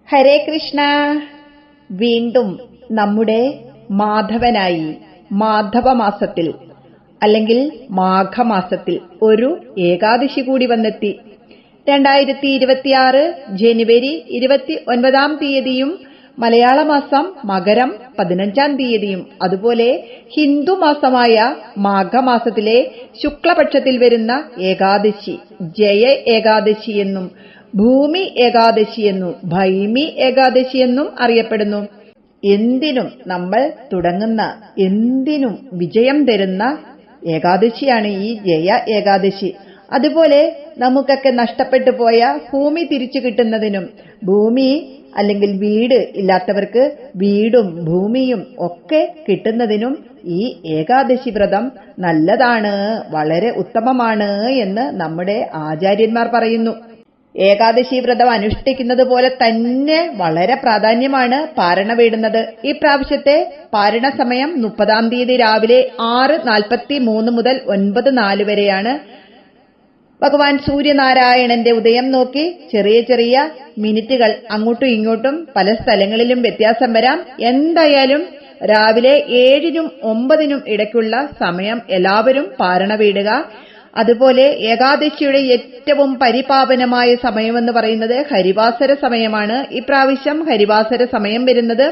ഹരേ കൃഷ്ണ. വീണ്ടും നമ്മുടെ മാധവനായി മാധവമാസത്തിൽ അല്ലെങ്കിൽ മാഘമാസത്തിൽ ഒരു ഏകാദശി കൂടി വന്നെത്തി. 2026 ജനുവരി 29 തീയതിയും മലയാള മാസം മകരം 15 തീയതിയും അതുപോലെ ഹിന്ദു മാസമായ മാഘമാസത്തിലെ ശുക്ലപക്ഷത്തിൽ വരുന്ന ഏകാദശി ജയ ഏകാദശി എന്നും ഭൂമി ഏകാദശി എന്നും ഭൈമി ഏകാദശി എന്നും അറിയപ്പെടുന്നു. എന്തിനും നമ്മൾ തുടങ്ങുന്ന എന്തിനും വിജയം തരുന്ന ഏകാദശിയാണ് ഈ ജയ ഏകാദശി. അതുപോലെ നമുക്കൊക്കെ നഷ്ടപ്പെട്ടു പോയ ഭൂമി തിരിച്ചു കിട്ടുന്നതിനും ഭൂമി അല്ലെങ്കിൽ വീട് ഇല്ലാത്തവർക്ക് വീടും ഭൂമിയും ഒക്കെ കിട്ടുന്നതിനും ഈ ഏകാദശി വ്രതം നല്ലതാണ്, വളരെ ഉത്തമമാണ് എന്ന് നമ്മുടെ ആചാര്യന്മാർ പറയുന്നു. ഏകാദശി വ്രതം അനുഷ്ഠിക്കുന്നത് പോലെ തന്നെ വളരെ പ്രാധാന്യമാണ് പാരണ വീടുന്നത്. ഈ പ്രാവശ്യത്തെ പാരണ സമയം 30 തീയതി രാവിലെ 6:43 മുതൽ 9:04 വരെയാണ്. ഭഗവാൻ സൂര്യനാരായണന്റെ ഉദയം നോക്കി ചെറിയ ചെറിയ മിനിറ്റുകൾ അങ്ങോട്ടും ഇങ്ങോട്ടും പല സ്ഥലങ്ങളിലും വ്യത്യാസം വരാം. എന്തായാലും രാവിലെ 7-നും 9-നും ഇടയ്ക്കുള്ള സമയം എല്ലാവരും പാരണ വീടുക. അതുപോലെ ഏകാദശിയുടെ ഏറ്റവും പരിപാവനമായ സമയമെന്ന് പറയുന്നത് ഹരിവാസര സമയമാണ്. ഇപ്രാവശ്യം ഹരിവാസര സമയം വരുന്നത്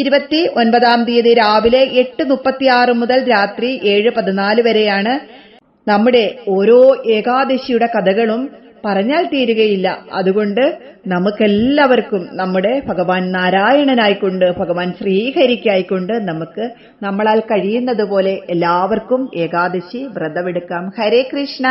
29 തീയതി രാവിലെ 8:36 മുതൽ രാത്രി 7:14 വരെയാണ്. നമ്മുടെ ഓരോ ഏകാദശിയുടെ കഥകളും പറഞ്ഞാൽ തീരുകയില്ല. അതുകൊണ്ട് നമുക്കെല്ലാവർക്കും നമ്മുടെ ഭഗവാൻ നാരായണനായിക്കൊണ്ട് ഭഗവാൻ ശ്രീഹരിക്കായിക്കൊണ്ട് നമുക്ക് നമ്മളാൽ കഴിയുന്നത് പോലെ എല്ലാവർക്കും ഏകാദശി വ്രതമെടുക്കാം. ഹരേ കൃഷ്ണ.